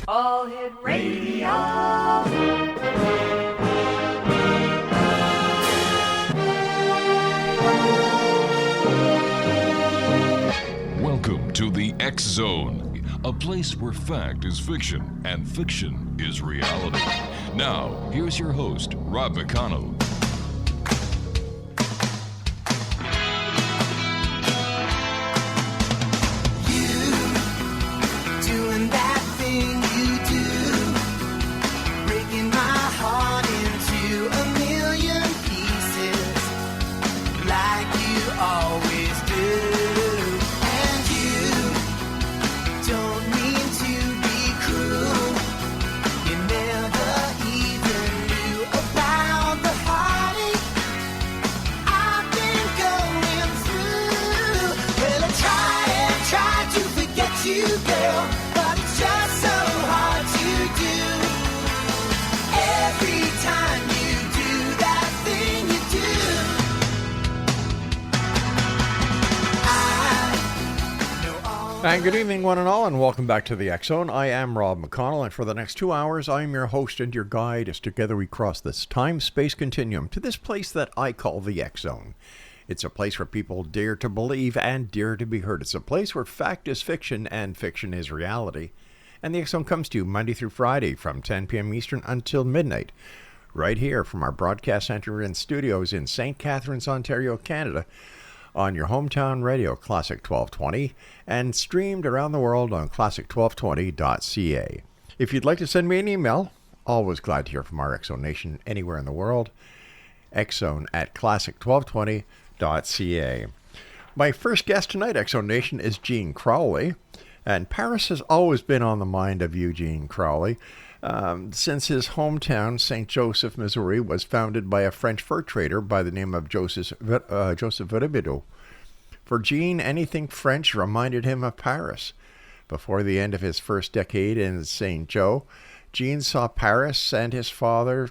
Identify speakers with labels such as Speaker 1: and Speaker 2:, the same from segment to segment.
Speaker 1: All Hit Radio.
Speaker 2: Welcome to the X Zone, a place where fact is fiction and fiction is reality. Now, here's your host, Rob McConnell.
Speaker 3: And good evening, one and all, and welcome back to the X Zone. I am Rob McConnell, and for the next 2 hours, I am your host and your guide as together we cross this time-space continuum to this place that I call the X Zone. It's a place where people dare to believe and dare to be heard. It's a place where fact is fiction and fiction is reality. And the X Zone comes to you Monday through Friday from 10 p.m. Eastern until midnight, right here from our broadcast center and studios in St. Catharines, Ontario, Canada, on your hometown radio, Classic 1220, and streamed around the world on classic1220.ca. If you'd like to send me an email, always glad to hear from our X-Zone Nation anywhere in the world, xzone at classic1220.ca. My first guest tonight, X-Zone Nation, is Eugene Crowley, and Paris has always been on the mind of Eugene Crowley. Since his hometown, St. Joseph, Missouri, was founded by a French fur trader by the name of Joseph Robidoux. For Gene, anything French reminded him of Paris. Before the end of his first decade in St. Joe, Gene saw Paris, and his father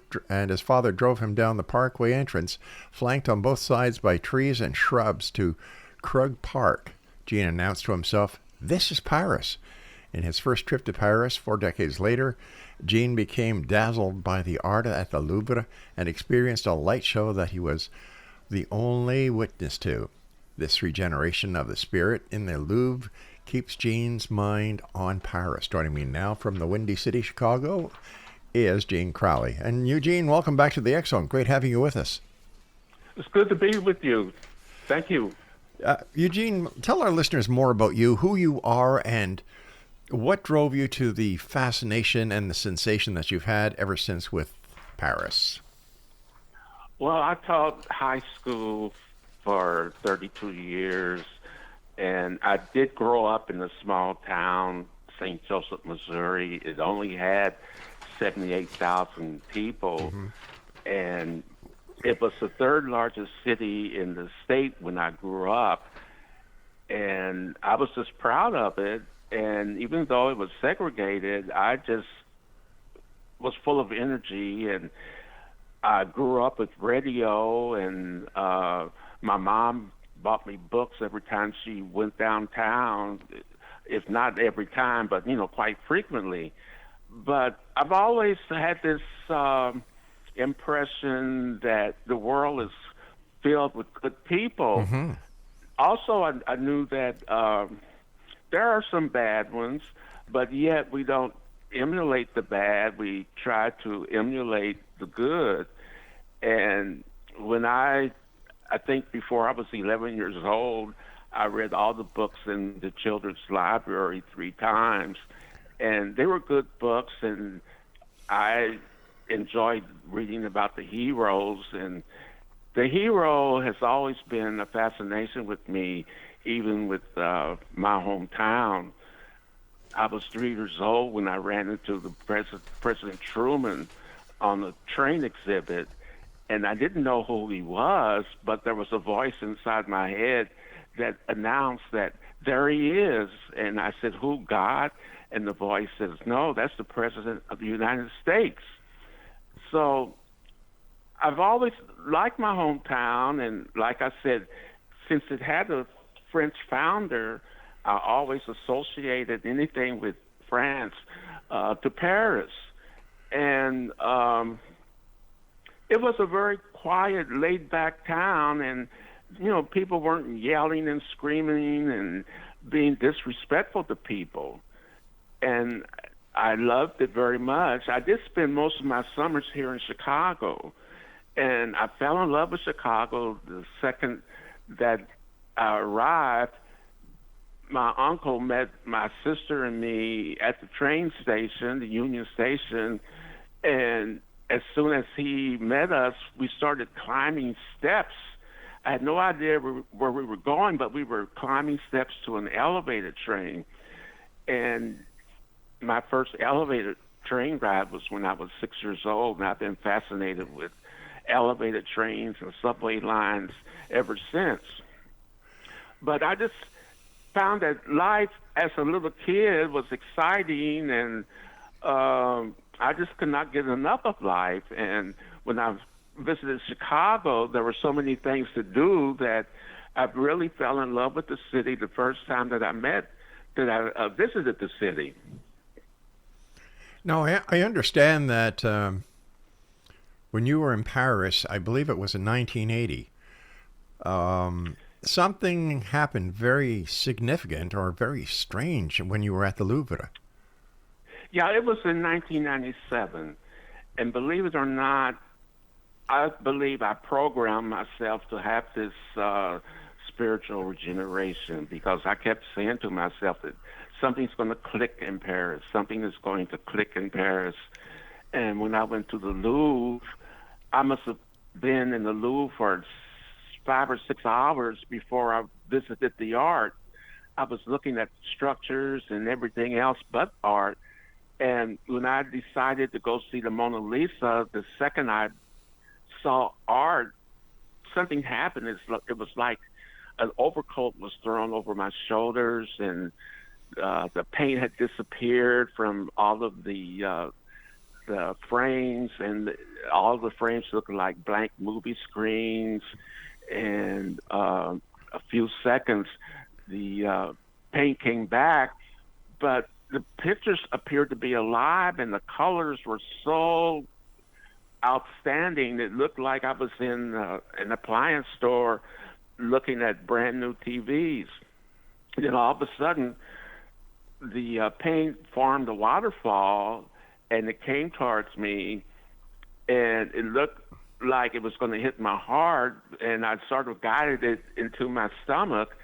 Speaker 3: drove him down the parkway entrance, flanked on both sides by trees and shrubs, to Krug Park. Gene announced to himself, "This is Paris." In his first trip to Paris 4 decades later, Gene became dazzled by the art at the Louvre and experienced a light show that he was the only witness to. This regeneration of the spirit in the Louvre keeps Gene's mind on Paris. Joining me now from the Windy City, Chicago, is Eugene Crowley. And Eugene, welcome back to the X Zone. Great having you with us.
Speaker 4: It's good to be with you. Thank you.
Speaker 3: Eugene, tell our listeners more about you, who you are, and what drove you to the fascination and the sensation that you've had ever since with Paris?
Speaker 4: Well, I taught high school for 32 years, and I did grow up in a small town, St. Joseph, Missouri. It only had 78,000 people, and it was the third largest city in the state when I grew up, and I was just proud of it. And even though it was segregated, I just was full of energy. And I grew up with radio, and my mom bought me books every time she went downtown, if not every time, but, quite frequently. But I've always had this impression that the world is filled with good people. Also, I knew that there are some bad ones, but yet we don't emulate the bad. We try to emulate the good. And when I think before I was 11 years old, I read all the books in the children's library 3 times. And they were good books, and I enjoyed reading about the heroes. And the hero has always been a fascination with me, even with my hometown. I was 3 years old when I ran into the President Truman on the train exhibit, and I didn't know who he was, but there was a voice inside my head that announced that there he is. And I said, "Who, God?" And the voice says, "No, that's the President of the United States." So I've always liked my hometown, and like I said, since it had a French founder, I always associated anything with France to Paris. And it was a very quiet, laid-back town, and people weren't yelling and screaming and being disrespectful to people. And I loved it very much. I did spend most of my summers here in Chicago, and I fell in love with Chicago the second that I arrived. My uncle met my sister and me at the train station, the Union Station, and as soon as he met us, we started climbing steps. I had no idea where we were going, but we were climbing steps to an elevated train. And my first elevated train ride was when I was 6 years old, and I've been fascinated with elevated trains and subway lines ever since. But I just found that life as a little kid was exciting, and I just could not get enough of life. And when I visited Chicago, there were so many things to do that I really fell in love with the city the first time that I visited the city.
Speaker 3: Now, I understand that when you were in Paris, I believe it was in 1980, something happened very significant or very strange when you were at the Louvre.
Speaker 4: Yeah, it was in 1997. And believe it or not, I believe I programmed myself to have this spiritual regeneration, because I kept saying to myself that something's going to click in Paris. Something is going to click in Paris. And when I went to the Louvre, I must have been in the Louvre for 5 or 6 hours before I visited the art. I was looking at structures and everything else but art. And when I decided to go see the Mona Lisa, the second I saw art, something happened. It was like an overcoat was thrown over my shoulders, and the paint had disappeared from all of the frames, and all the frames looked like blank movie screens. And a few seconds, the paint came back, but the pictures appeared to be alive, and the colors were so outstanding. It looked like I was in an appliance store looking at brand new TVs. Then all of a sudden, the paint formed a waterfall, and it came towards me, and it looked like it was going to hit my heart, and I sort of guided it into my stomach,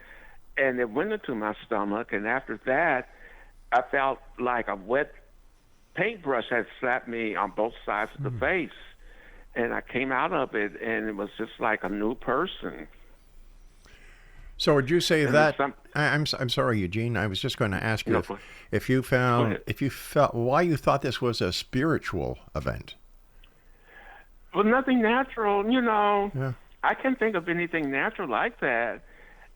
Speaker 4: and it went into my stomach. And after that, I felt like a wet paintbrush had slapped me on both sides of the face, and I came out of it, and it was just like a new person.
Speaker 3: So would you say that? I'm sorry, Eugene. I was just going to ask you if you felt why you thought this was a spiritual event.
Speaker 4: Well, nothing natural,
Speaker 3: Yeah.
Speaker 4: I can't think of anything natural like that.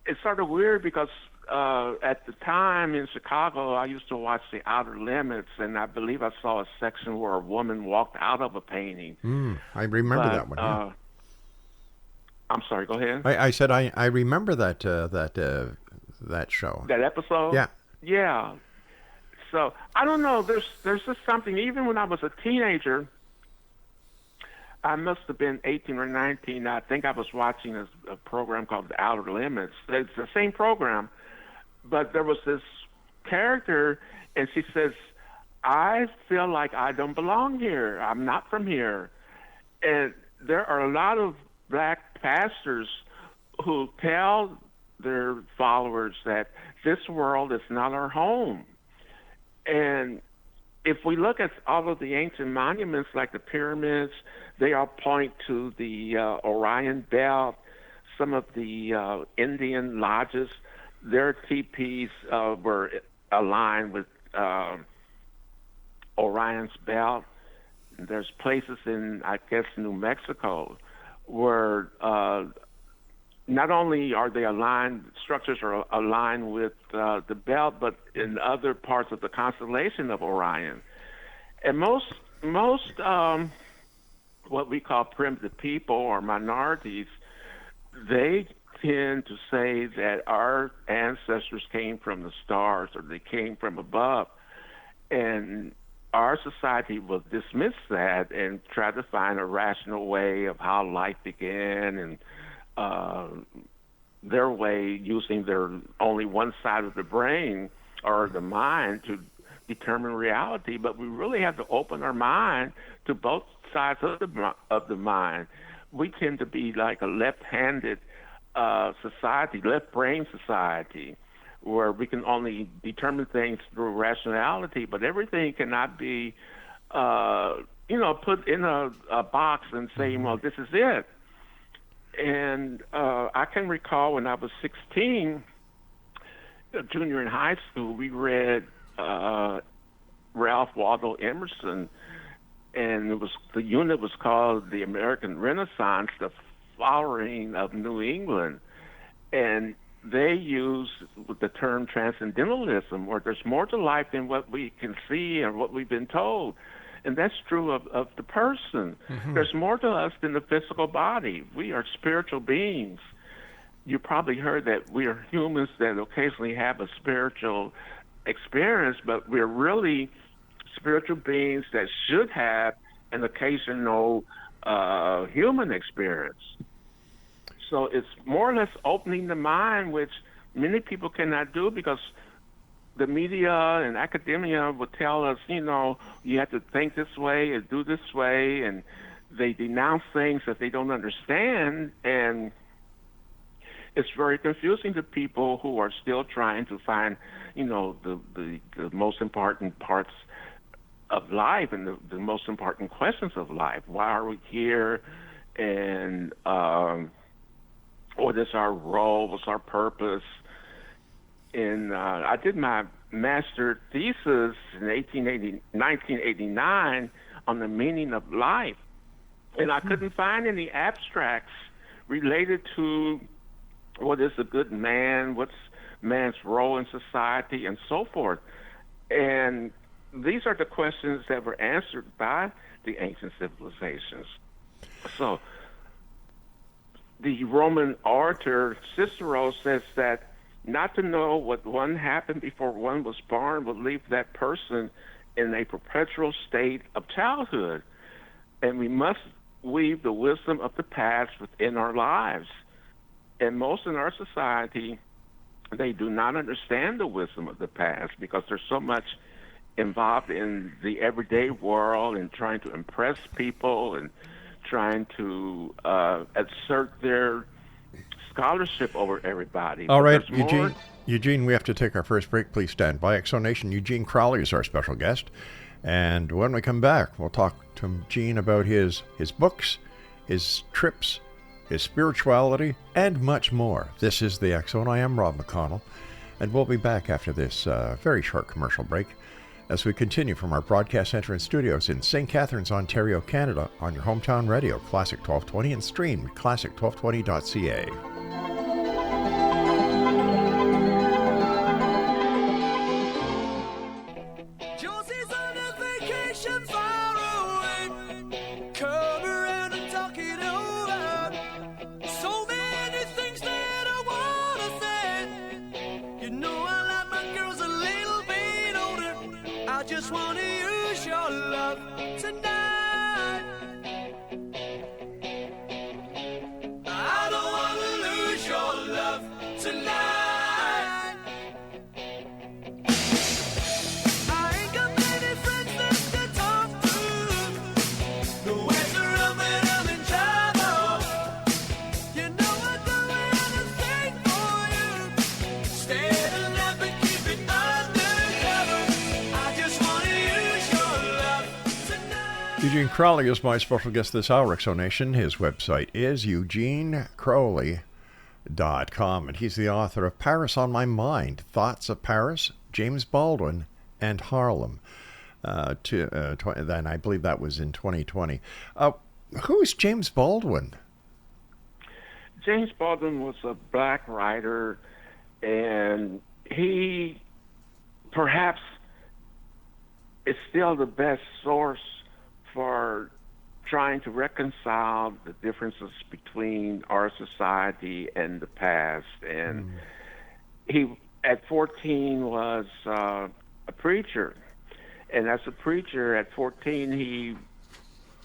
Speaker 4: It's sort of weird because at the time in Chicago, I used to watch The Outer Limits, and I believe I saw a section where a woman walked out of a painting.
Speaker 3: I remember that one. Yeah.
Speaker 4: I'm sorry, go ahead.
Speaker 3: I said I remember that show.
Speaker 4: That episode?
Speaker 3: Yeah.
Speaker 4: Yeah. So, I don't know, there's just something, even when I was a teenager, I must have been 18 or 19. I think I was watching a program called The Outer Limits. It's the same program, but there was this character, and she says, I feel like I don't belong here. I'm not from here. And there are a lot of black pastors who tell their followers that this world is not our home. And if we look at all of the ancient monuments like the pyramids, they all point to the Orion Belt. Some of the Indian lodges, their teepees were aligned with Orion's Belt. There's places in, I guess, New Mexico where not only are they aligned, structures are aligned with the belt, but in other parts of the constellation of Orion. And most what we call primitive people or minorities, they tend to say that our ancestors came from the stars or they came from above. And our society will dismiss that and try to find a rational way of how life began, and their way using their only one side of the brain or the mind to determine reality. But we really have to open our mind to both sides of the mind. We tend to be like a left-handed society, left-brain society, where we can only determine things through rationality, but everything cannot be, put in a box and say, well, this is it. And I can recall when I was 16, a junior in high school, we read Ralph Waldo Emerson, and the unit was called The American Renaissance, the Flowering of New England. And they use the term transcendentalism, where there's more to life than what we can see and what we've been told. And that's true of the person. Mm-hmm. There's more to us than the physical body. We are spiritual beings. You probably heard that we are humans that occasionally have a spiritual experience, but we're really spiritual beings that should have an occasional human experience. So it's more or less opening the mind, which many people cannot do because the media and academia will tell us, you have to think this way and do this way, and they denounce things that they don't understand, and it's very confusing to people who are still trying to find, the most important parts of life and the most important questions of life. Why are we here? And what is our role? What's our purpose? And I did my master thesis in 1989 on the meaning of life. And I couldn't find any abstracts related to what is a good man, what's man's role in society, and so forth. And these are the questions that were answered by the ancient civilizations. So the Roman orator Cicero says that not to know what one happened before one was born would leave that person in a perpetual state of childhood. And we must weave the wisdom of the past within our lives. And most in our society, they do not understand the wisdom of the past because there's so much involved in the everyday world and trying to impress people and trying to assert their scholarship over everybody.
Speaker 3: All right, Eugene, we have to take our first break. Please stand by. Exonation, Eugene Crowley is our special guest. And when we come back, we'll talk to Gene about his books, his trips, his spirituality, and much more. This is the X Zone. I am Rob McConnell, and we'll be back after this very short commercial break as we continue from our broadcast center and studios in St. Catharines, Ontario, Canada, on your hometown radio, Classic 1220, and streamed at classic1220.ca. Eugene Crowley is my special guest this hour, Exonation. His website is eugenecrowley.com, and he's the author of Paris on My Mind, Thoughts of Paris, James Baldwin, and Harlem. Then I believe that was in 2020. Who is James Baldwin?
Speaker 4: James Baldwin was a black writer, and he perhaps is still the best source for trying to reconcile the differences between our society and the past. And he, at 14, was a preacher. And as a preacher at 14, he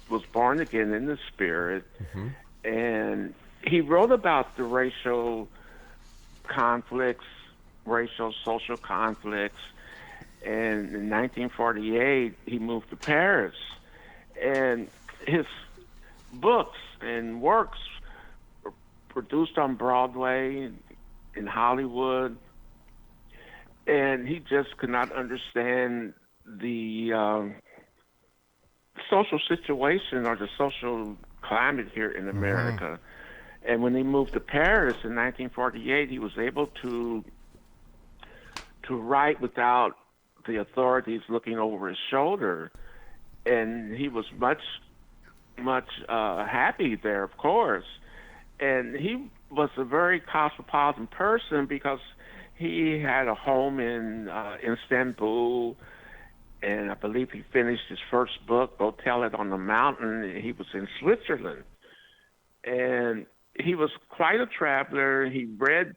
Speaker 4: was born again in the Spirit. And he wrote about the racial conflicts, racial social conflicts. And in 1948, he moved to Paris. And his books and works were produced on Broadway, in Hollywood. And he just could not understand the social situation or the social climate here in America. And when he moved to Paris in 1948, he was able to write without the authorities looking over his shoulder. And he was much happy there, of course. And he was a very cosmopolitan person because he had a home in Istanbul, and I believe he finished his first book, Go Tell It on the Mountain. He was in Switzerland. And he was quite a traveler. He read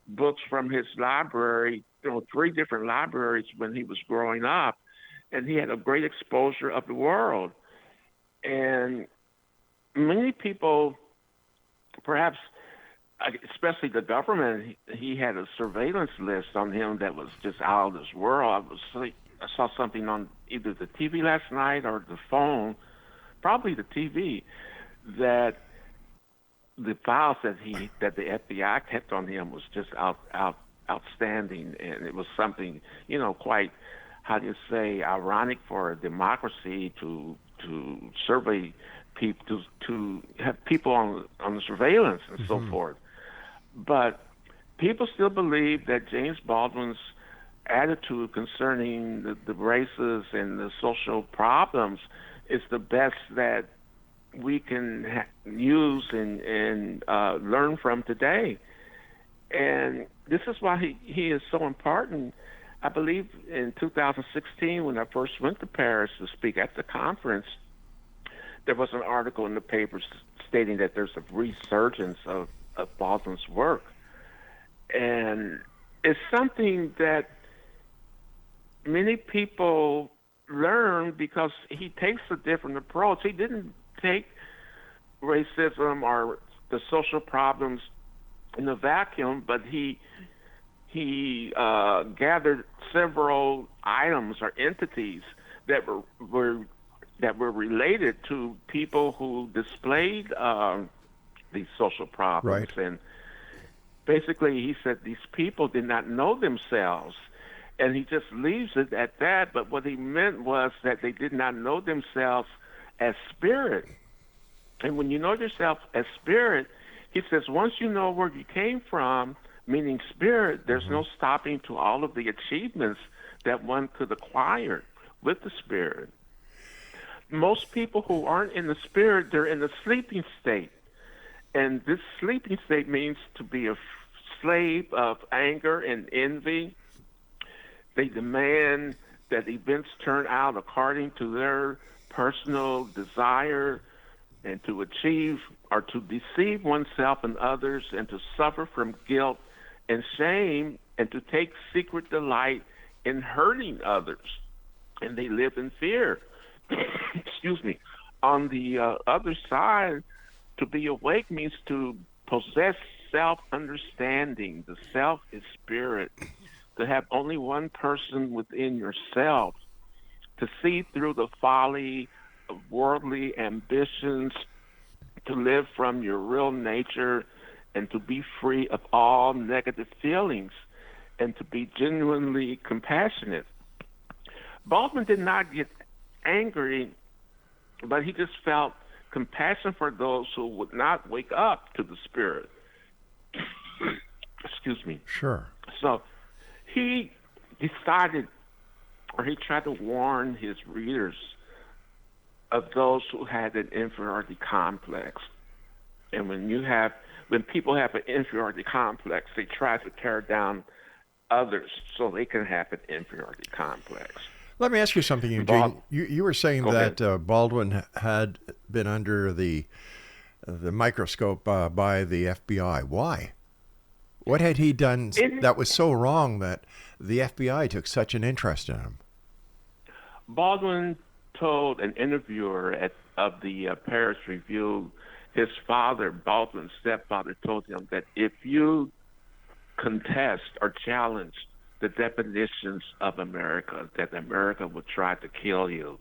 Speaker 4: books from his library, 3 different libraries when he was growing up, and he had a great exposure of the world. And many people, perhaps, especially the government, he had a surveillance list on him that was just out of this world. I saw something on either the TV last night or the phone, probably the TV, that the files that the FBI kept on him was just outstanding, and it was something, quite, how do you say, ironic for a democracy to survey people, to have people on the surveillance and so forth. But people still believe that James Baldwin's attitude concerning the races and the social problems is the best that we can use and learn from today. And this is why he is so important. I believe in 2016, when I first went to Paris to speak at the conference, there was an article in the papers stating that there's a resurgence of Baldwin's work. And it's something that many people learn because he takes a different approach. He didn't take racism or the social problems in a vacuum, but he gathered several items or entities that were related to people who displayed these social problems.
Speaker 3: Right.
Speaker 4: And basically, he said these people did not know themselves. And he just leaves it at that. But what he meant was that they did not know themselves as spirit. And when you know yourself as spirit, he says, once you know where you came from, meaning spirit, there's no stopping to all of the achievements that one could acquire with the spirit. Most people who aren't in the spirit, they're in the sleeping state. And this sleeping state means to be a slave of anger and envy. They demand that events turn out according to their personal desire, and to achieve or to deceive oneself and others, and to suffer from guilt and shame, and to take secret delight in hurting others. And they live in fear. Excuse me. On the other side, to be awake means to possess self-understanding. The self is spirit. To have only one person within yourself, to see through the folly of worldly ambitions, to live from your real nature, and to be free of all negative feelings, and to be genuinely compassionate. Baldwin did not get angry, but he just felt compassion for those who would not wake up to the spirit. Excuse me.
Speaker 3: Sure.
Speaker 4: So he decided, or he tried to warn his readers of those who had an inferiority complex. And when people have an inferiority complex, they try to tear down others so they can have an inferiority complex.
Speaker 3: Let me ask you something, Eugene. You were saying that Baldwin had been under the microscope by the FBI. Why? What had he done that was so wrong that the FBI took such an interest in him?
Speaker 4: Baldwin told an interviewer of the Paris Review, his father, Baldwin's stepfather, told him that if you contest or challenge the definitions of America, that America would try to kill you.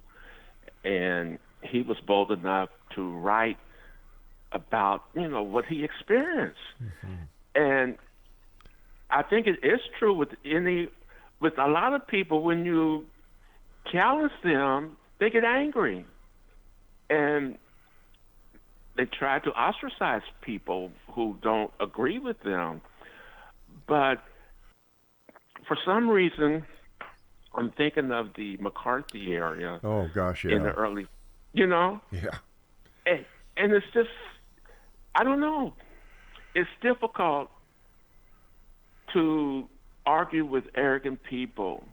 Speaker 4: And he was bold enough to write about, what he experienced. And I think it is true with a lot of people, when you challenge them, they get angry. And they try to ostracize people who don't agree with them. But for some reason, I'm thinking of the McCarthy area.
Speaker 3: Oh, gosh, yeah.
Speaker 4: In the early,
Speaker 3: Yeah.
Speaker 4: And it's just, I don't know. It's difficult to argue with arrogant people.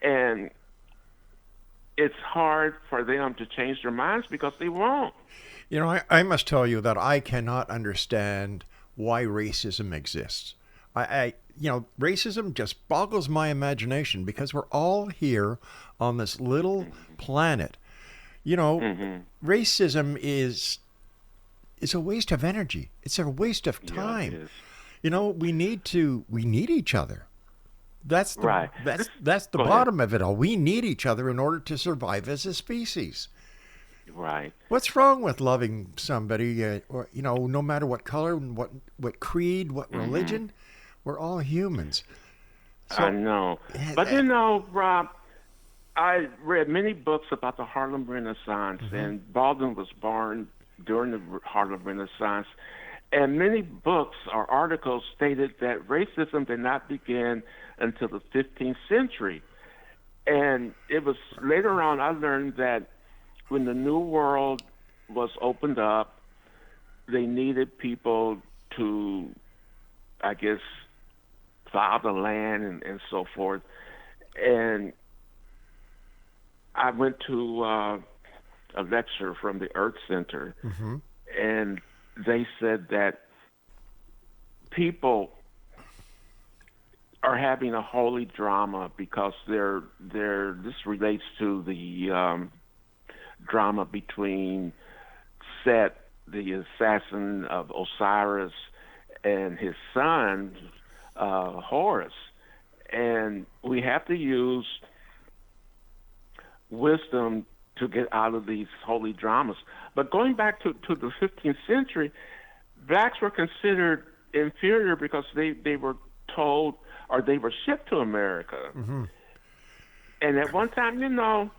Speaker 4: And it's hard for them to change their minds because they won't.
Speaker 3: I must tell you that I cannot understand why racism exists. Racism just boggles my imagination because we're all here on this little planet. Racism is a waste of energy. It's a waste of time.
Speaker 4: Yeah,
Speaker 3: we need each other. That's the,
Speaker 4: right.
Speaker 3: That's the bottom of it all. We need each other in order to survive as a species.
Speaker 4: Right.
Speaker 3: What's wrong with loving somebody, no matter what color, what creed, what religion? We're all humans. So,
Speaker 4: I know. But Rob, I read many books about the Harlem Renaissance, and Baldwin was born during the Harlem Renaissance. And many books or articles stated that racism did not begin until the 15th century. And it was later on I learned that when the New World was opened up, they needed people to, I guess, plow the land and so forth. And I went to a lecture from the Earth Center, and they said that people are having a holy drama because this relates to the drama between Set, the assassin of Osiris, and his son Horus, and we have to use wisdom to get out of these holy dramas. But going back to the 15th century, blacks were considered inferior because they were told, or they were shipped to America. And at one time,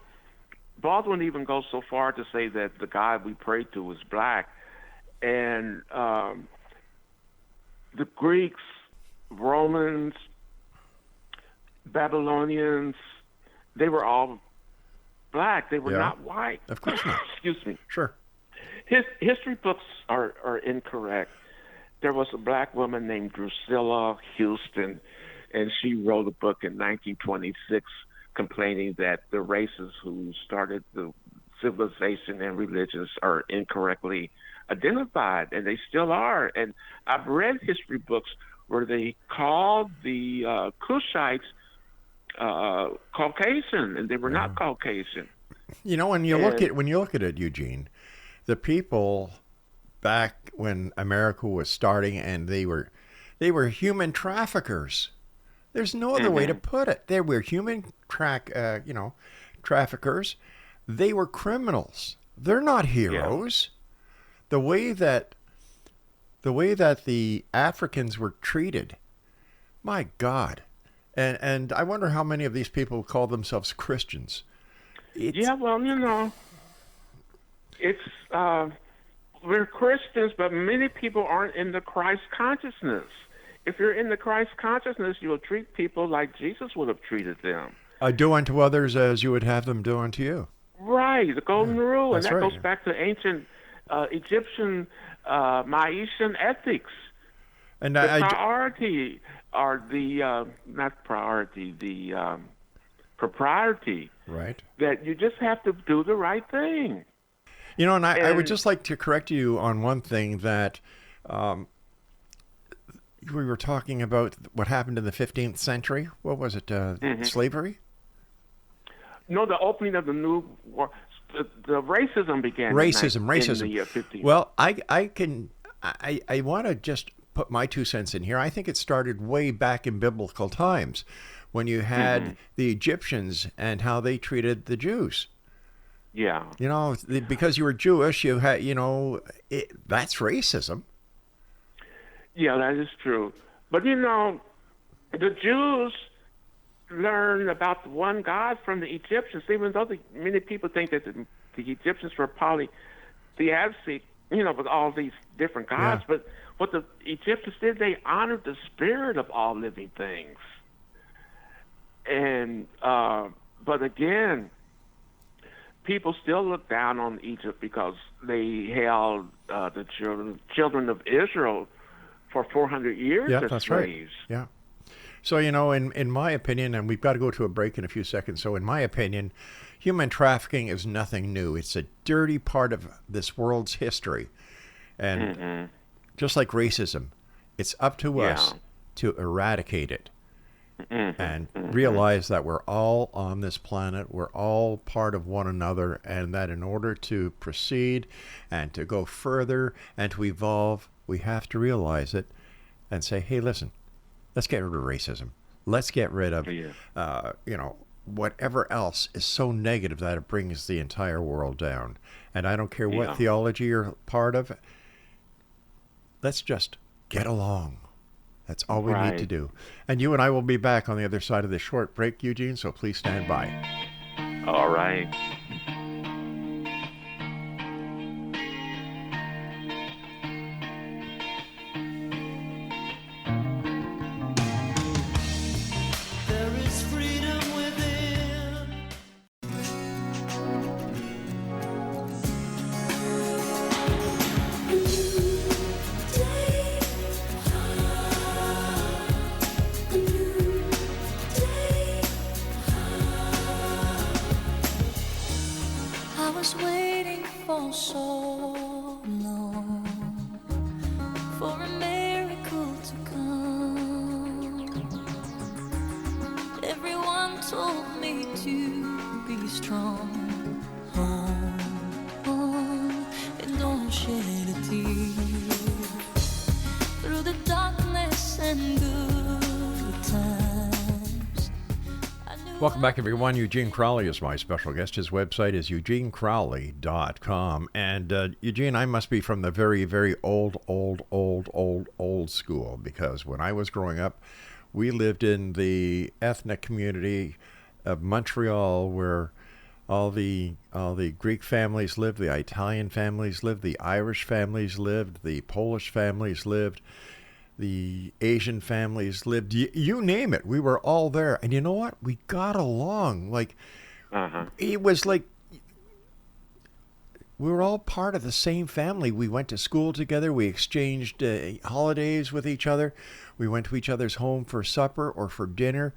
Speaker 4: Baldwin even goes so far to say that the God we prayed to was black. And the Greeks, Romans, Babylonians, they were all black. They were not white.
Speaker 3: Of course not.
Speaker 4: Excuse me.
Speaker 3: Sure.
Speaker 4: History books are incorrect. There was a black woman named Drusilla Houston, and she wrote a book in 1926 complaining that the races who started the civilization and religions are incorrectly identified, and they still are. And I've read history books where they called the Cushites Caucasian, and they were not Caucasian.
Speaker 3: When you look at it, Eugene, the people back when America was starting, and they were human traffickers. There's no other way to put it. They were human traffickers. They were criminals. They're not heroes. Yeah. The way that the Africans were treated, my God. And I wonder how many of these people call themselves Christians.
Speaker 4: It's, we're Christians, but many people aren't in the Christ consciousness. If you're in the Christ consciousness, you'll treat people like Jesus would have treated them.
Speaker 3: Do unto others as you would have them do unto you.
Speaker 4: Right, the golden rule, and that
Speaker 3: right.
Speaker 4: goes back to ancient Egyptian Mayan ethics.
Speaker 3: And
Speaker 4: the priority, or the not priority, the propriety.
Speaker 3: Right.
Speaker 4: That you just have to do the right thing.
Speaker 3: And I would just like to correct you on one thing that we were talking about what happened in the 15th century. What was it? Slavery?
Speaker 4: No, the opening of the new war. The racism began.
Speaker 3: Racism.
Speaker 4: In the 50s.
Speaker 3: Well, I want to just put my 2 cents in here. I think it started way back in biblical times, when you had the Egyptians and how they treated the Jews.
Speaker 4: Yeah.
Speaker 3: You know, because you were Jewish, you had, that's racism.
Speaker 4: Yeah, that is true. But the Jews learned about the one God from the Egyptians, even though many people think that the Egyptians were polytheistic, with all these different gods.
Speaker 3: Yeah.
Speaker 4: But what the Egyptians did, they honored the spirit of all living things. And but again, people still look down on Egypt because they held the children of Israel for 400 years
Speaker 3: Yeah,
Speaker 4: as
Speaker 3: that's
Speaker 4: slaves.
Speaker 3: right. Yeah. So, in my opinion, and we've got to go to a break in a few seconds. So in my opinion, human trafficking is nothing new. It's a dirty part of this world's history. And just like racism, it's up to us to eradicate it. And realize that we're all on this planet, we're all part of one another, and that in order to proceed and to go further and to evolve, we have to realize it and say, hey, listen, let's get rid of racism. Let's get rid of, whatever else is so negative that it brings the entire world down. And I don't care what theology you're part of. Let's just get along. That's all we need to do. And you and I will be back on the other side of this short break, Eugene, so please stand by.
Speaker 4: All right.
Speaker 1: There is freedom within. I was waiting for so long for a miracle to come. Everyone told me to be strong. Hold on and don't shed a tear. Through the darkness and good times.
Speaker 3: Welcome back, everyone. Eugene Crowley is my special guest. His website is eugenecrowley.com. And Eugene, I must be from the very, very old school, because when I was growing up, we lived in the ethnic community of Montreal, where all the Greek families lived, the Italian families lived, the Irish families lived, the Polish families lived, the Asian families lived. You name it, we were all there. And you know what? We got along. Like, it was like we were all part of the same family. We went to school together. We exchanged holidays with each other. We went to each other's home for supper or for dinner.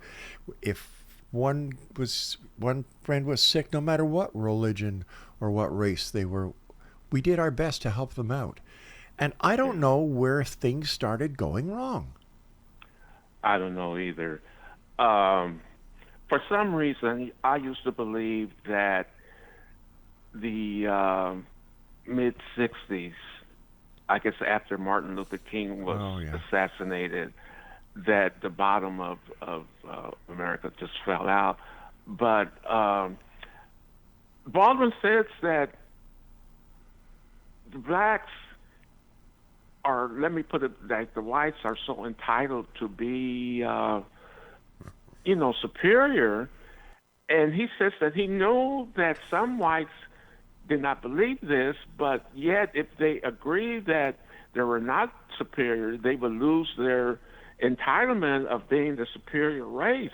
Speaker 3: If one friend was sick, no matter what religion or what race they were, we did our best to help them out. And I don't know where things started going wrong.
Speaker 4: I don't know either. For some reason, I used to believe that the mid-'60s, I guess after Martin Luther King was assassinated, that the bottom of America just fell out. But Baldwin says that the blacks are, let me put it like, the whites are so entitled to be, superior. And he says that he knew that some whites did not believe this, but yet if they agree that they were not superior, they would lose their entitlement of being the superior race.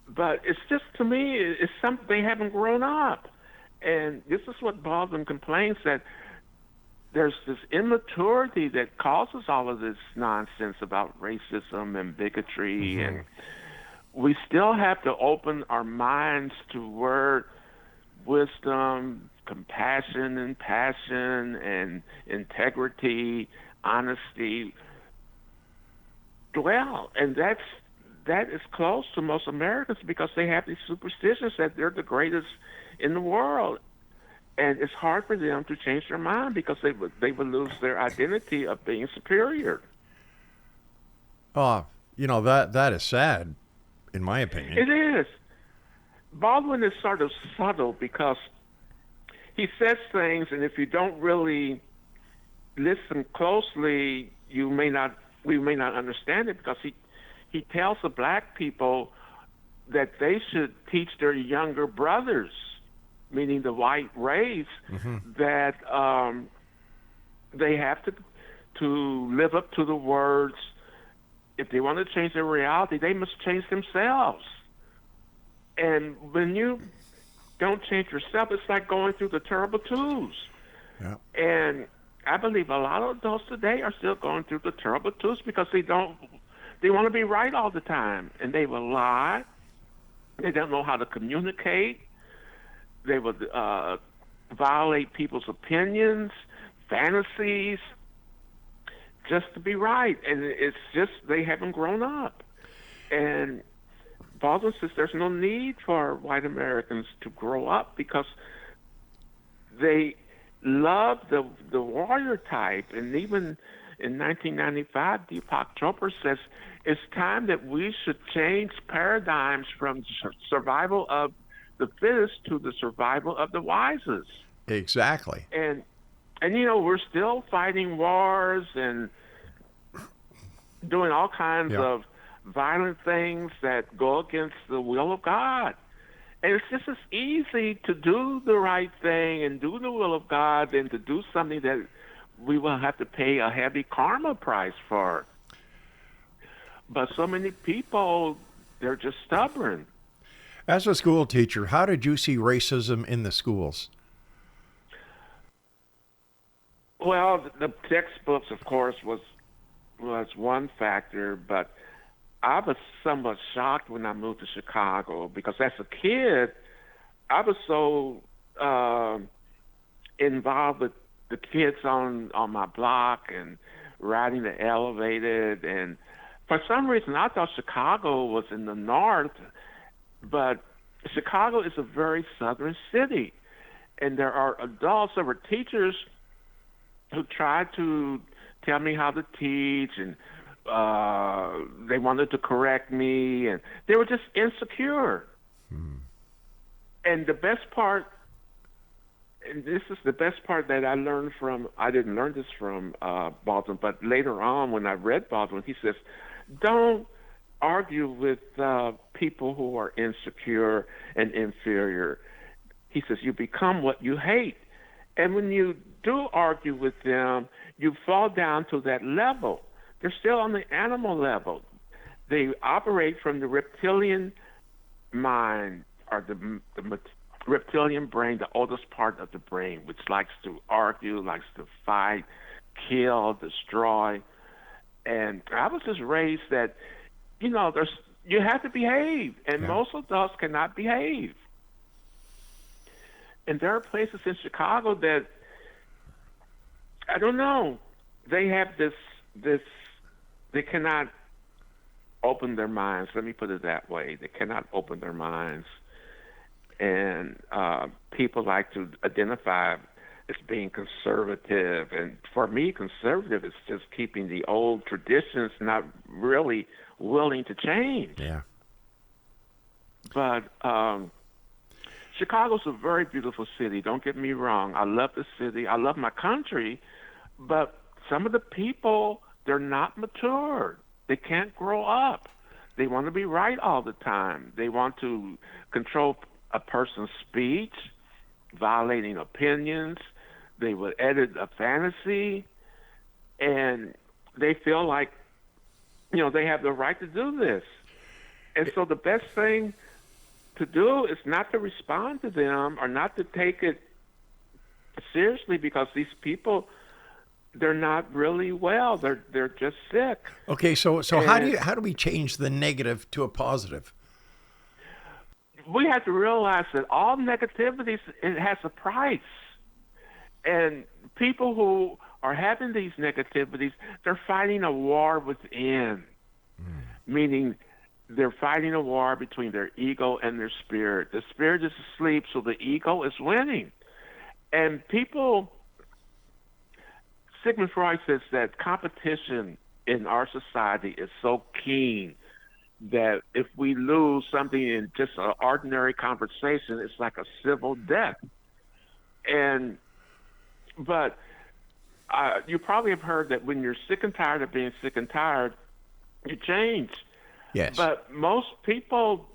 Speaker 4: But it's just, to me, it's something, they haven't grown up. And this is what Baldwin complains, that there's this immaturity that causes all of this nonsense about racism and bigotry. And we still have to open our minds to word wisdom, compassion and passion and integrity, honesty dwell. And that is close to most Americans because they have these superstitions that they're the greatest in the world. And it's hard for them to change their mind because they would lose their identity of being superior.
Speaker 3: That is sad, in my opinion.
Speaker 4: It is. Baldwin is sort of subtle because he says things, and if you don't really listen closely, we may not understand it because he tells the black people that they should teach their younger brothers, meaning the white race, that they have to live up to the words. If they want to change their reality, they must change themselves. And when you don't change yourself, it's like going through the terrible twos.
Speaker 3: Yeah.
Speaker 4: And I believe a lot of adults today are still going through the terrible twos because they want to be right all the time, and they will lie. They don't know how to communicate. They will violate people's opinions, fantasies, just to be right. And it's just they haven't grown up. And Baldwin says there's no need for white Americans to grow up because they love the warrior type. And even in 1995, Deepak Chopra says it's time that we should change paradigms from survival of the fittest to the survival of the wisest.
Speaker 3: Exactly.
Speaker 4: And we're still fighting wars and doing all kinds of violent things that go against the will of God. And it's just as easy to do the right thing and do the will of God than to do something that we will have to pay a heavy karma price for. But so many people, they're just stubborn.
Speaker 3: As a school teacher, how did you see racism in the schools?
Speaker 4: Well, the textbooks, of course, was one factor, but I was somewhat shocked when I moved to Chicago because as a kid, I was so involved with the kids on my block and riding the elevated. And for some reason, I thought Chicago was in the north, but Chicago is a very southern city. And there were teachers who tried to tell me how to teach, and they wanted to correct me, and they were just insecure. And the best part, and this is the best part that I learned I didn't learn this from Baldwin, but later on when I read Baldwin, he says, don't argue with people who are insecure and inferior. He says, you become what you hate. And when you do argue with them, you fall down to that level. They're still on the animal level. They operate from the reptilian mind, or the reptilian brain, the oldest part of the brain, which likes to argue, likes to fight, kill, destroy. And I was just raised that, you have to behave, and most adults cannot behave. And there are places in Chicago that, I don't know, they have this, they cannot open their minds. Let me put it that way. They cannot open their minds. And people like to identify as being conservative. And for me, conservative is just keeping the old traditions, not really willing to change.
Speaker 3: Yeah.
Speaker 4: But Chicago's a very beautiful city. Don't get me wrong. I love the city. I love my country. But some of the people, they're not mature. They can't grow up. They want to be right all the time. They want to control a person's speech, violating opinions. They would edit a fantasy. And they feel like, they have the right to do this. And so the best thing to do is not to respond to them or not to take it seriously, because these people, they're not really well. They're just sick.
Speaker 3: Okay, so how do we change the negative to a positive?
Speaker 4: We have to realize that all negativity, it has a price. And people who are having these negativities, they're fighting a war within, meaning they're fighting a war between their ego and their spirit. The spirit is asleep, so the ego is winning. And people, Sigmund Freud says that competition in our society is so keen that if we lose something in just an ordinary conversation, it's like a civil death. But you probably have heard that when you're sick and tired of being sick and tired, you change.
Speaker 3: Yes.
Speaker 4: But most people,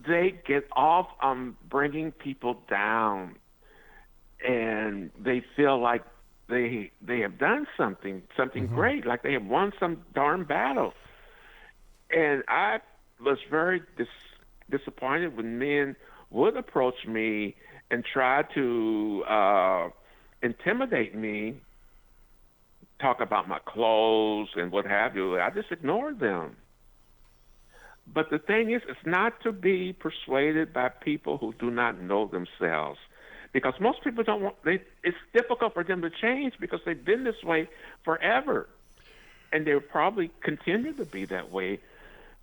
Speaker 4: they get off on bringing people down, and they feel like they have done something great, like they have won some darn battle. And I was very disappointed when men would approach me and try to intimidate me, talk about my clothes and what have you. I just ignored them. But the thing is, it's not to be persuaded by people who do not know themselves. Because most people don't want, it's difficult for them to change because they've been this way forever. And they'll probably continue to be that way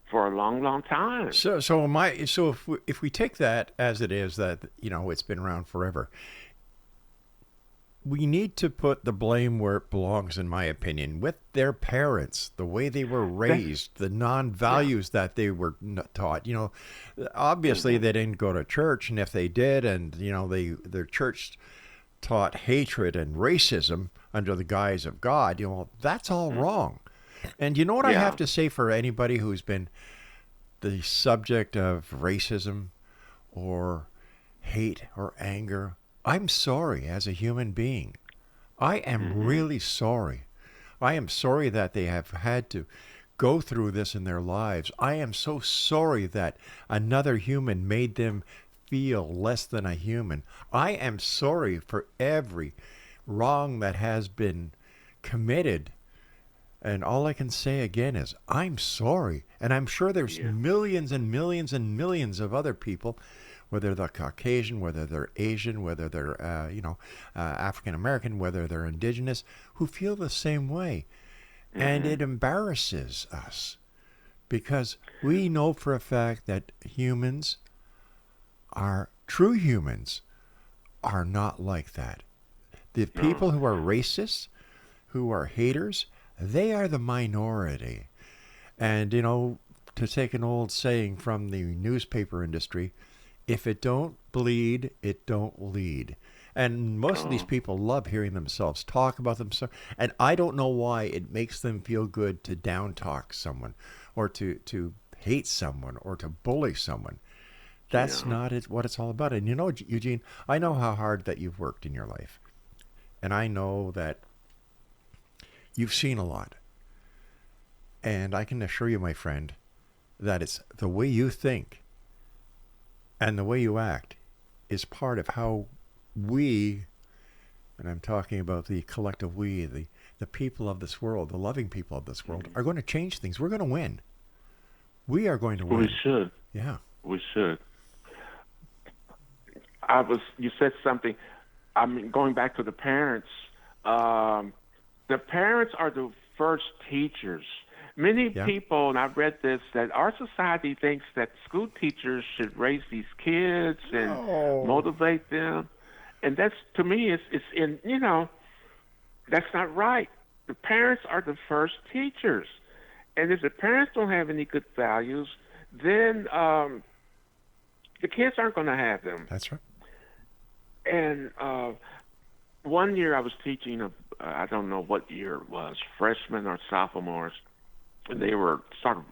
Speaker 4: for a long, long time.
Speaker 3: So if we take that as it is, that, it's been around forever, we need to put the blame where it belongs, in my opinion, with their parents, the way they were raised, the non-values that they were taught. Obviously they didn't go to church, and if they did, and their church taught hatred and racism under the guise of God, that's all wrong. And you know what I have to say for anybody who's been the subject of racism or hate or anger? I'm sorry as a human being. I am really sorry. I am sorry that they have had to go through this in their lives. I am so sorry that another human made them feel less than a human. I am sorry for every wrong that has been committed. And all I can say again is, I'm sorry. And I'm sure there's millions and millions and millions of other people, whether they're Caucasian, whether they're Asian, whether they're, African-American, whether they're indigenous, who feel the same way. And it embarrasses us because we know for a fact that true humans are not like that. The people who are racists, who are haters, they are the minority. And, to take an old saying from the newspaper industry, if it don't bleed, it don't lead. And most of these people love hearing themselves talk about themselves. And I don't know why it makes them feel good to down talk someone or to hate someone or to bully someone. That's not what it's all about. And Eugene, I know how hard that you've worked in your life. And I know that you've seen a lot. And I can assure you, my friend, that it's the way you think and the way you act is part of how we, and I'm talking about the collective we, the people of this world, the loving people of this world, are going to change things. We're going to win. We are going to win.
Speaker 4: We should.
Speaker 3: Yeah.
Speaker 4: We should. You said something, going back to the parents. The parents are the first teachers. Many people, and I've read this, that our society thinks that school teachers should raise these kids and motivate them. And that's, to me, that's not right. The parents are the first teachers. And if the parents don't have any good values, then the kids aren't going to have them.
Speaker 3: That's right.
Speaker 4: And one year I was teaching, I don't know what year it was, freshmen or sophomores, and they were sort of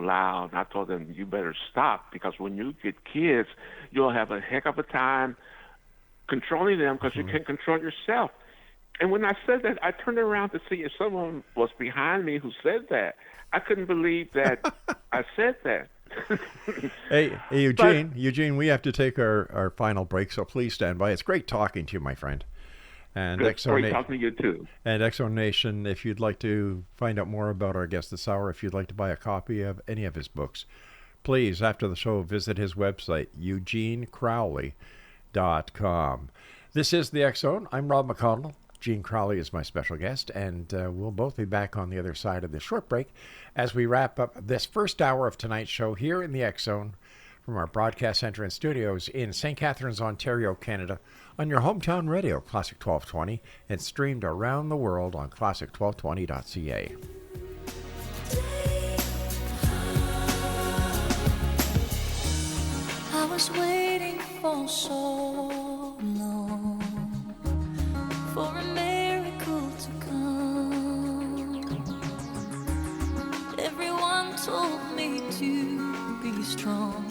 Speaker 4: loud. And I told them, you better stop, because when you get kids, you'll have a heck of a time controlling them because you can't control yourself. And when I said that, I turned around to see if someone was behind me who said that. I couldn't believe that I said that.
Speaker 3: Hey, Eugene, we have to take our final break, so please stand by. It's great talking to you, my friend. And
Speaker 4: great talking to you too.
Speaker 3: And X-Zone Nation, if you'd like to find out more about our guest this hour, if you'd like to buy a copy of any of his books, please, after the show, visit his website, eugenecrowley.com. This is the X-Zone. I'm Rob McConnell. Eugene Crowley is my special guest, and we'll both be back on the other side of this short break as we wrap up this first hour of tonight's show here in the X Zone from our broadcast center and studios in St. Catharines, Ontario, Canada, on your hometown radio, Classic 1220, and streamed around the world on classic1220.ca.
Speaker 1: I was waiting for so long for a miracle to come. Everyone told me to be strong.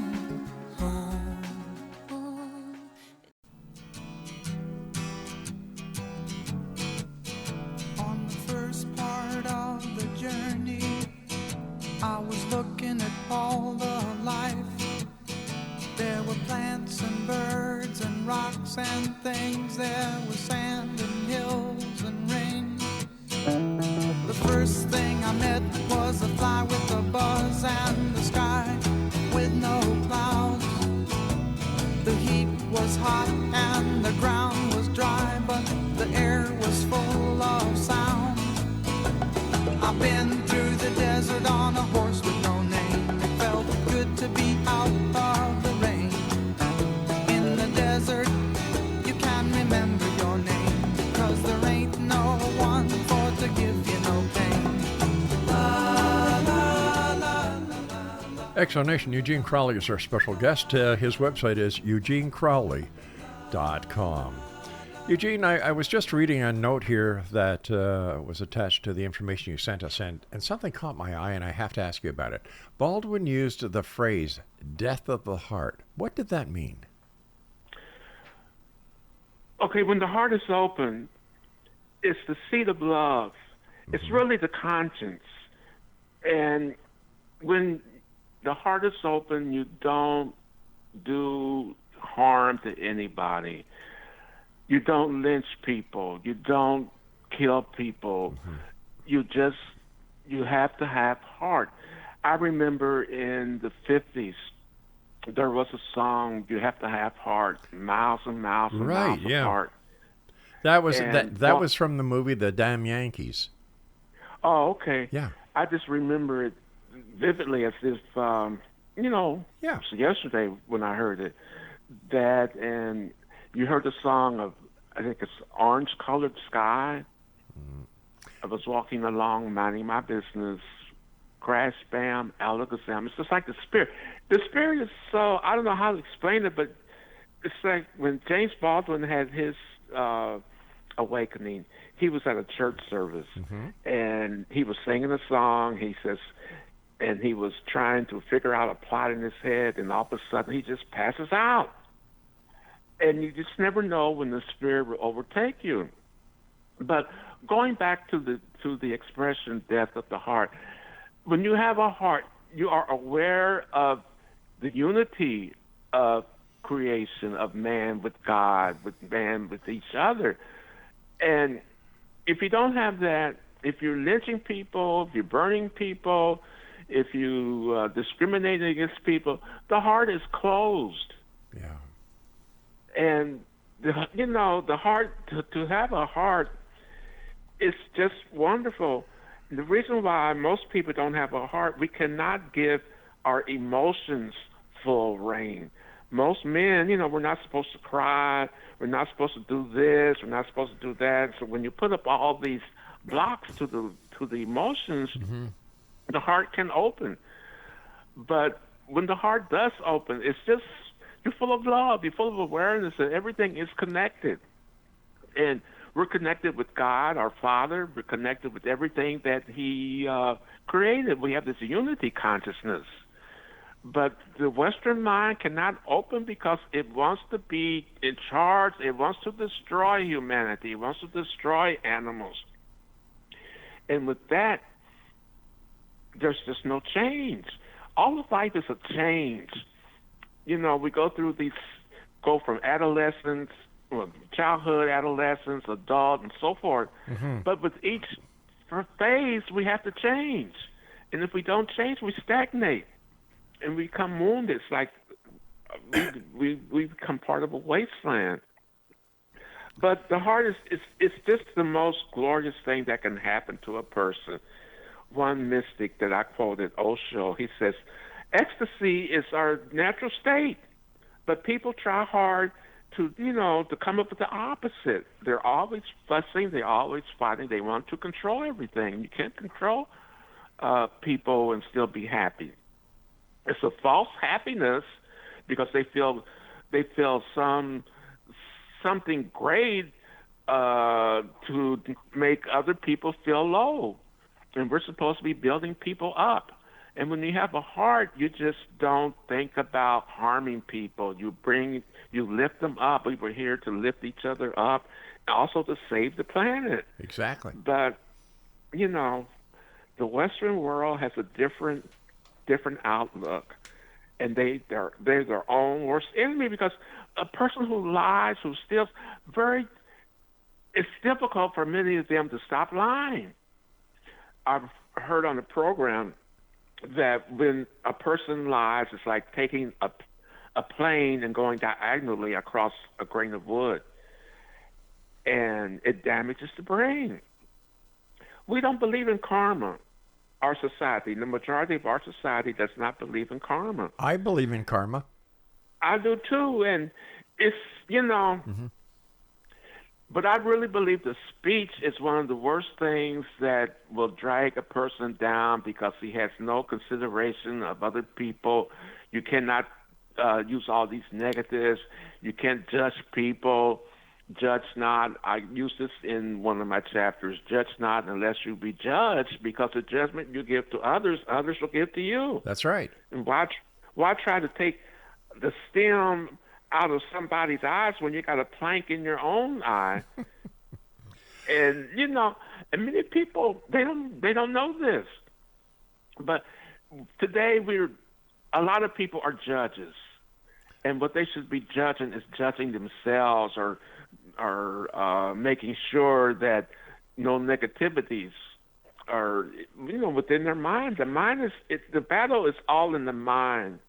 Speaker 5: On the first part of the journey, I was looking at all the life. There were plants and birds and rocks and things. There was sand and hills and rain. The first thing I met was a fly with a buzz and the sky with no clouds. The heat was hot and the ground was dry, but the air was full of sound. I've been through the desert on a horse with no name. It felt good to be out of the rain. In the desert, you can remember your name, because there ain't no one for to give you no pain. La, la, la, la, la.
Speaker 3: Exonation, Eugene Crowley is our special guest. His website is eugenecrowley.com. Eugene, I was just reading a note here that was attached to the information you sent us, and something caught my eye, and I have to ask you about it. Baldwin used the phrase, death of the heart. What did that mean?
Speaker 4: Okay, when the heart is open, it's the seat of love. It's really the conscience. And when the heart is open, you don't do harm to anybody. You don't lynch people. You don't kill people. You have to have heart. I remember in the 50s, there was a song, You Have to Have Heart, miles and miles and miles apart.
Speaker 3: That was that was from the movie The Damn Yankees.
Speaker 4: Oh, okay.
Speaker 3: Yeah.
Speaker 4: I just remember it vividly as if, it was yesterday when I heard it. That, and you heard the song of, I think it's Orange Colored Sky. I was walking along, minding my business, crash, bam, alakazam. It's just like the spirit. The spirit is so, I don't know how to explain it, but it's like when James Baldwin had his awakening, he was at a church service, and he was singing a song, he says, and he was trying to figure out a plot in his head, and all of a sudden he just passes out. And you just never know when the spirit will overtake you. But going back to the expression death of the heart, when you have a heart, you are aware of the unity of creation, of man with God, with man with each other. And if you don't have that, if you're lynching people, if you're burning people, if you discriminate against people, the heart is closed.
Speaker 3: Yeah.
Speaker 4: And, the heart, to have a heart, is just wonderful. The reason why most people don't have a heart, we cannot give our emotions full reign. Most men, we're not supposed to cry, we're not supposed to do this, we're not supposed to do that. So when you put up all these blocks to the emotions, the heart can open. But when the heart does open, it's just, you're full of love, you're full of awareness, and everything is connected. And we're connected with God, our Father. We're connected with everything that He created. We have this unity consciousness. But the Western mind cannot open because it wants to be in charge. It wants to destroy humanity. It wants to destroy animals. And with that, there's just no change. All of life is a change. We go from adolescence, childhood, adolescence, adult, and so forth. But with each phase, we have to change. And if we don't change, we stagnate. And we become wounded. It's like we become part of a wasteland. But the heart is just the most glorious thing that can happen to a person. One mystic that I quoted, Osho, he says, ecstasy is our natural state, but people try hard to come up with the opposite. They're always fussing, they're always fighting, they want to control everything. You can't control people and still be happy. It's a false happiness because they feel something great to make other people feel low. And we're supposed to be building people up. And when you have a heart, you just don't think about harming people. You lift them up. We were here to lift each other up, and also to save the planet.
Speaker 3: Exactly.
Speaker 4: But, the Western world has a different outlook. And they're their own worst enemy, because a person who lies, who steals, it's difficult for many of them to stop lying. I've heard on the program that when a person lies, it's like taking a plane and going diagonally across a grain of wood, and it damages the brain. We don't believe in karma. Our society, the majority of our society, does not believe in karma.
Speaker 3: I believe in karma.
Speaker 4: I do too, and it's, but I really believe the speech is one of the worst things that will drag a person down, because he has no consideration of other people. You cannot use all these negatives. You can't judge people. Judge not. I use this in one of my chapters. Judge not unless you be judged, because the judgment you give to others, others will give to you.
Speaker 3: That's right.
Speaker 4: And why try to take the stem out of somebody's eyes when you got a plank in your own eye? And and many people, they don't know this. But today a lot of people are judges, and what they should be judging is judging themselves, or making sure that no negativities are within their mind. The mind the battle is all in the mind,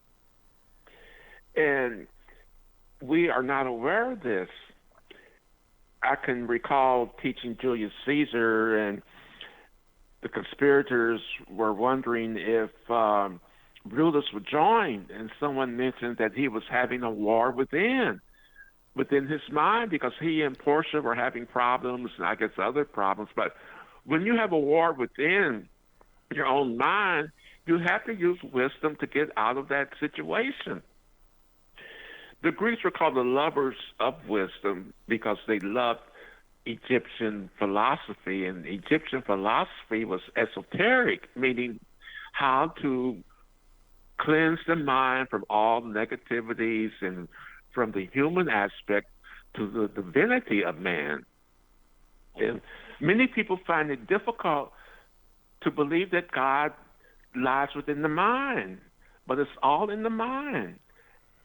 Speaker 4: and we are not aware of this. I can recall teaching Julius Caesar, and the conspirators were wondering if Brutus would join, and someone mentioned that he was having a war within his mind, because he and Portia were having problems, and I guess other problems. But when you have a war within your own mind, you have to use wisdom to get out of that situation. The Greeks were called the lovers of wisdom because they loved Egyptian philosophy, and Egyptian philosophy was esoteric, meaning how to cleanse the mind from all negativities and from the human aspect to the divinity of man. And many people find it difficult to believe that God lies within the mind, but it's all in the mind.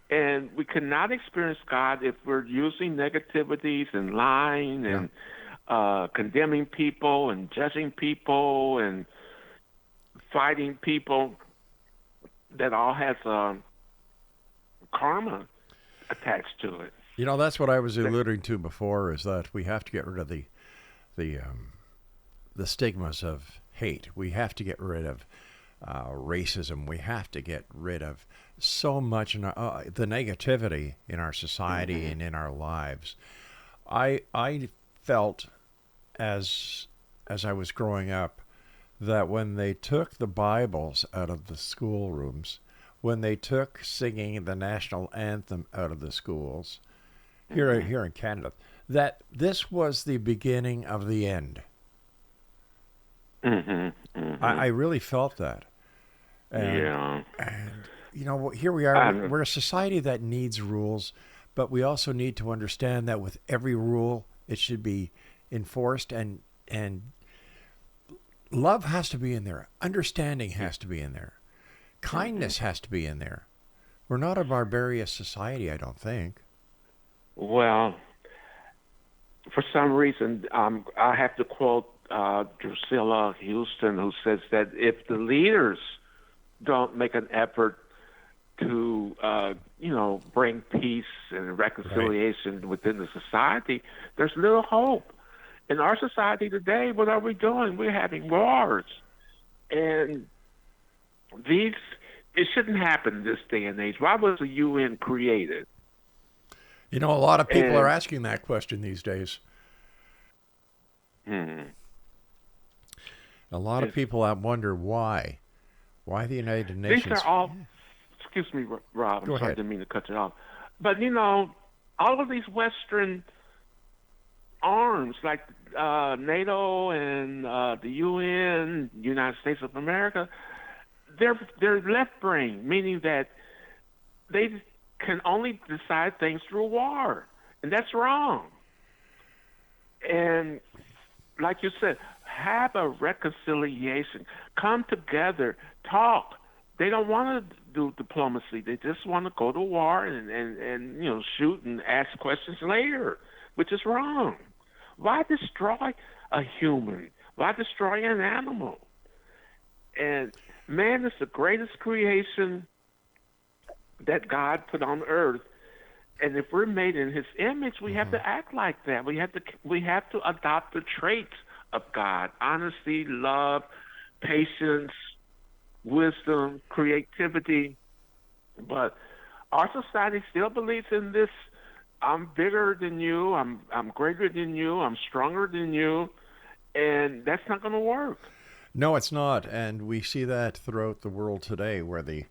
Speaker 4: And we cannot experience God if we're using negativities and lying and condemning people and judging people and fighting people. That all has karma attached to it.
Speaker 3: That's what I was alluding to before, is that we have to get rid of the stigmas of hate. We have to get rid of racism. We have to get rid of so much the negativity in our society and in our lives. I felt as I was growing up that when they took the Bibles out of the schoolrooms, when they took singing the national anthem out of the schools here in Canada, that this was the beginning of the end. I really felt that. And here we are. We're a society that needs rules, but we also need to understand that with every rule, it should be enforced, and love has to be in there. Understanding has to be in there. Kindness has to be in there. We're not a barbarous society, I don't think.
Speaker 4: Well, for some reason, I have to quote Drusilla Houston, who says that if the leaders don't make an effort to bring peace and reconciliation within the society, there's little hope. In our society today, what are we doing? We're having wars. And it shouldn't happen this day and age. Why was the UN created?
Speaker 3: A lot of people are asking that question these days. A lot of people wonder why. Why the United Nations?
Speaker 4: These are all, excuse me, Rob, I'm sorry, I didn't mean to cut you off. But, all of these Western arms, like NATO and the UN, United States of America, they're left brain, meaning that they can only decide things through war, and that's wrong. And like you said, have a reconciliation. Come together, talk. They don't want to do diplomacy. They just want to go to war and shoot and ask questions later, which is wrong. Why destroy a human? Why destroy an animal? And man is the greatest creation that God put on earth. And if we're made in His image, we have to act like that. We have to adopt the traits of God: honesty, love, patience, wisdom, creativity. But our society still believes in this: I'm bigger than you, I'm greater than you, I'm stronger than you, and that's not going to work.
Speaker 3: No, it's not. And we see that throughout the world today, where the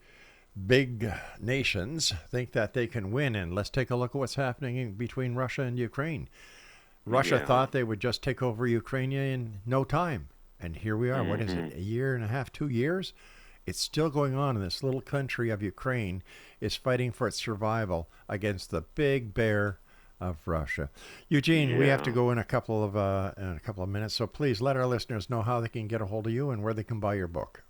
Speaker 3: big nations think that they can win. And let's take a look at what's happening between Russia and Ukraine. Russia thought they would just take over Ukraine in no time. And here we are. What is it? A year and a half, 2 years? It's still going on. And this little country of Ukraine is fighting for its survival against the big bear of Russia. Eugene, we have to go in a couple of minutes. So please let our listeners know how they can get a hold of you and where they can buy your book.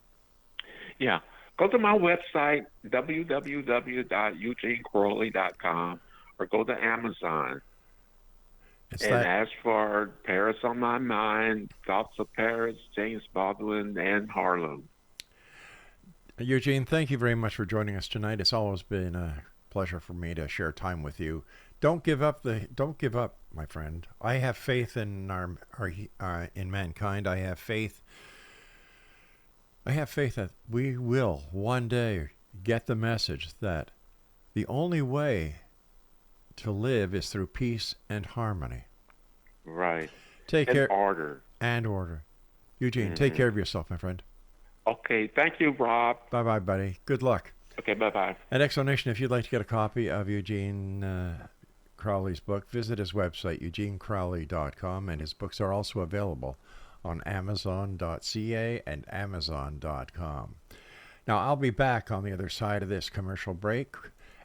Speaker 4: Yeah. Go to my website, www.eugenecrowley.com, or go to Amazon ask for Paris on My Mind, Thoughts of Paris, James Baldwin, and Harlem.
Speaker 3: Eugene, thank you very much for joining us tonight. It's always been a pleasure for me to share time with you. Don't give up, my friend. I have faith in in mankind. I have faith that we will one day get the message that the only way to live is through peace and harmony.
Speaker 4: Right.
Speaker 3: Take
Speaker 4: and
Speaker 3: care.
Speaker 4: Order.
Speaker 3: And order. Eugene, take care of yourself, my friend.
Speaker 4: Okay. Thank you, Rob.
Speaker 3: Bye-bye, buddy. Good luck.
Speaker 4: Okay, bye-bye.
Speaker 3: And Exonation, if you'd like to get a copy of Eugene Crowley's book, visit his website, eugenecrowley.com, and his books are also available on Amazon.ca and Amazon.com. Now, I'll be back on the other side of this commercial break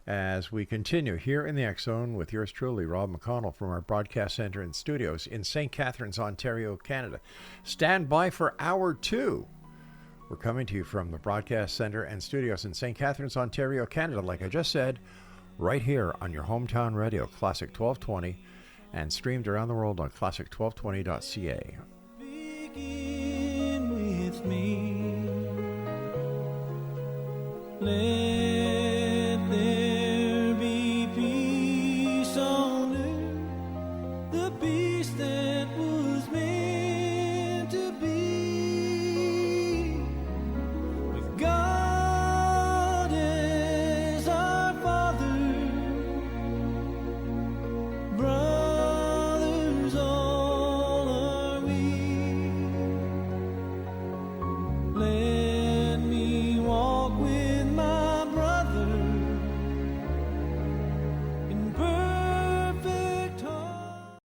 Speaker 3: as we continue here in the X Zone with yours truly, Rob McConnell, from our broadcast center and studios in St. Catharines, Ontario, Canada. Stand by for Hour 2. We're coming to you from the broadcast center and studios in St. Catharines, Ontario, Canada, like I just said, right here on your hometown radio, Classic 1220, and streamed around the world on classic1220.ca.
Speaker 1: Begin with me. Let